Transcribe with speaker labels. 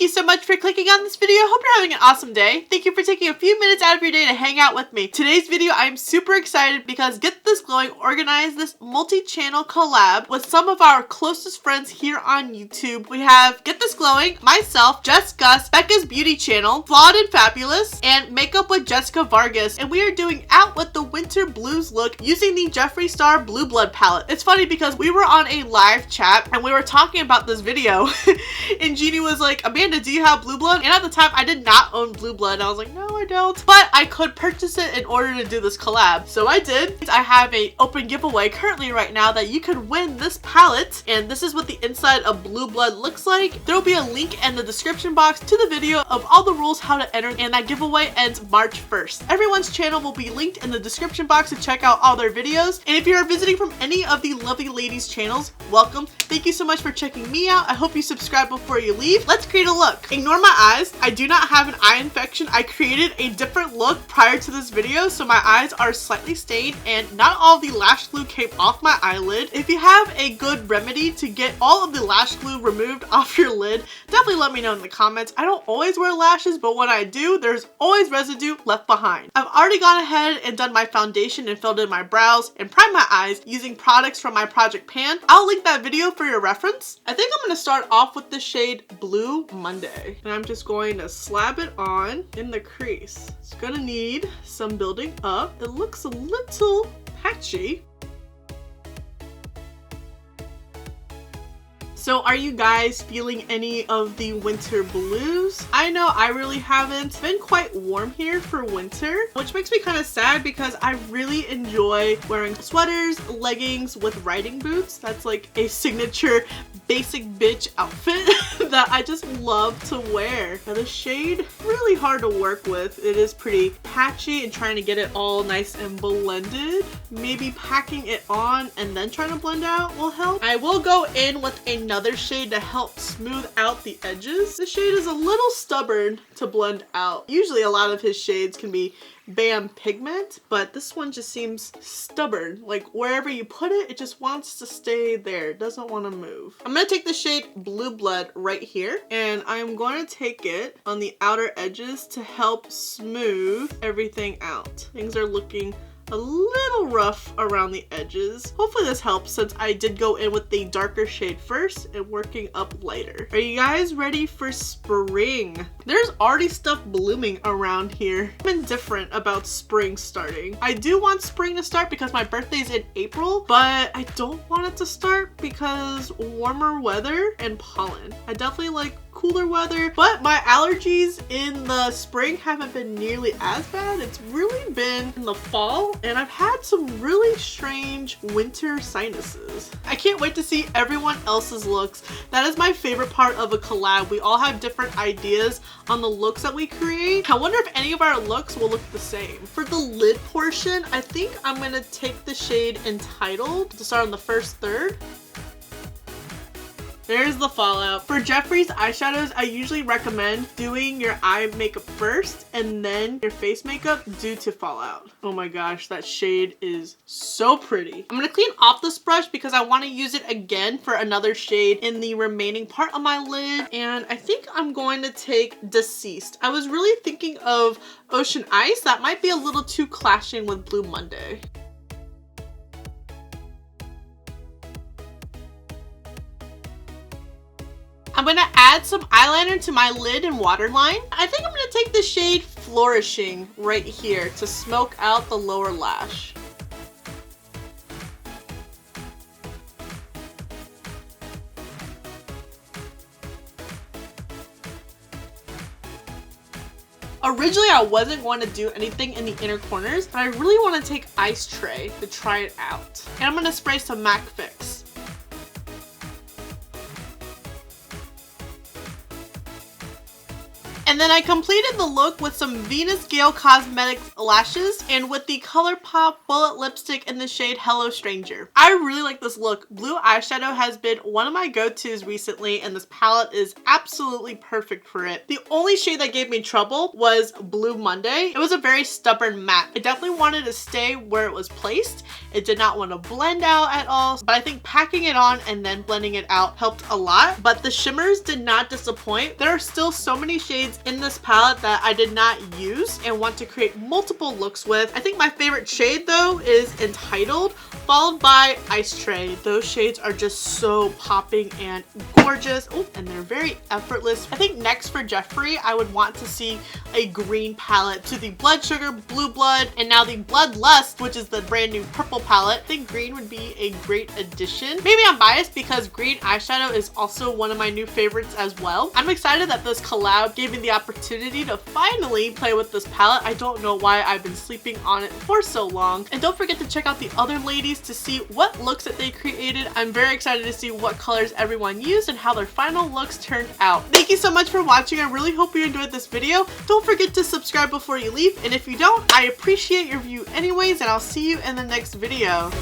Speaker 1: you so much for clicking on this video. Hope you're having an awesome day. Thank you for taking a few minutes out of your day to hang out with me. Today's video, I'm super excited because Get This Glowing organized this multi-channel collab with some of our closest friends here on YouTube. We have Get This Glowing, myself, Jess Gus, Becca's Beauty Channel, Flawed and Fabulous, and Makeup with Jessica Vargas. And we are doing Out with the Winter Blues look using the Jeffree Star Blue Blood palette. It's funny because we were on a live chat and we were talking about this video and Jeannie was like, Amanda, do you have Blue Blood? And at the time I did not own Blue Blood and I was like, no I don't, but I could purchase it in order to do this collab. So I did. I have a open giveaway currently right now that you could win this palette, and this is what the inside of Blue Blood looks like. There will be a link in the description box to the video of all the rules how to enter, and that giveaway ends March 1st. Everyone's channel will be linked in the description box to check out all their videos, and if you are visiting from any of the lovely ladies channels, welcome. Thank you so much for checking me out. I hope you subscribe before you leave. Let's create a look. Ignore my eyes. I do not have an eye infection. I created a different look prior to this video, so my eyes are slightly stained and not all the lash glue came off my eyelid. If you have a good remedy to get all of the lash glue removed off your lid, definitely let me know in the comments. I don't always wear lashes, but when I do, there's always residue left behind. I've already gone ahead and done my foundation and filled in my brows and primed my eyes using products from my Project Pan. I'll link that video for your reference. I think I'm going to start off with the shade Blue Monday, and I'm just going to slab it on in the crease. It's going to need some building up. It looks a little patchy. So are you guys feeling any of the winter blues? I know I really haven't. It's been quite warm here for winter, which makes me kind of sad because I really enjoy wearing sweaters, leggings with riding boots. That's like a signature basic bitch outfit that I just love to wear. Now the shade, really hard to work with. It is pretty patchy, and trying to get it all nice and blended. Maybe packing it on and then trying to blend out will help. I will go in with another shade to help smooth out the edges. This shade is a little stubborn to blend out. Usually a lot of his shades can be bam pigment, but this one just seems stubborn. Like wherever you put it, it just wants to stay there. It doesn't want to move. I'm going to take the shade Blue Blood right here, and I'm going to take it on the outer edges to help smooth everything out. Things are looking a little rough around the edges. Hopefully this helps since I did go in with the darker shade first and working up lighter. Are you guys ready for spring? There's already stuff blooming around here. I'm indifferent about spring starting. I do want spring to start because my birthday's in April, but I don't want it to start because warmer weather and pollen. I definitely like cooler weather, but my allergies in the spring haven't been nearly as bad. It's really been in the fall, and I've had some really strange winter sinuses. I can't wait to see everyone else's looks. That is my favorite part of a collab. We all have different ideas on the looks that we create. I wonder if any of our looks will look the same. For the lid portion, I think I'm gonna take the shade Entitled to start on the first third. There's the fallout. For Jeffree's eyeshadows, I usually recommend doing your eye makeup first and then your face makeup due to fallout. Oh my gosh, that shade is so pretty. I'm gonna clean off this brush because I want to use it again for another shade in the remaining part of my lid, and I think I'm going to take Deceased. I was really thinking of Ocean Ice. That might be a little too clashing with Blue Monday. I'm going to add some eyeliner to my lid and waterline. I think I'm going to take the shade Flourishing right here to smoke out the lower lash. Originally, I wasn't going to do anything in the inner corners, but I really want to take Ice Tray to try it out. And I'm going to spray some MAC Fix. And And then I completed the look with some Venus Gale Cosmetics lashes and with the ColourPop Bullet Lipstick in the shade Hello Stranger. I really like this look. Blue eyeshadow has been one of my go-tos recently, and this palette is absolutely perfect for it. The only shade that gave me trouble was Blue Monday. It was a very stubborn matte. I definitely wanted to stay where it was placed. It did not want to blend out at all, but I think packing it on and then blending it out helped a lot. But the shimmers did not disappoint. There are still so many shades in this palette that I did not use and want to create multiple looks with. I think my favorite shade though is Entitled, followed by Ice Tray. Those shades are just so popping and gorgeous. Oh, and they're very effortless. I think next for Jeffree, I would want to see a green palette to the Blood Sugar, Blue Blood, and now the Bloodlust, which is the brand new purple palette. I think green would be a great addition. Maybe I'm biased because green eyeshadow is also one of my new favorites as well. I'm excited that this collab gave me the opportunity to finally play with this palette. I don't know why I've been sleeping on it for so long. And don't forget to check out the other ladies to see what looks that they created. I'm very excited to see what colors everyone used and how their final looks turned out. Thank you so much for watching. I really hope you enjoyed this video. Don't forget to subscribe before you leave, and if you don't, I appreciate your view anyways, and I'll see you in the next video.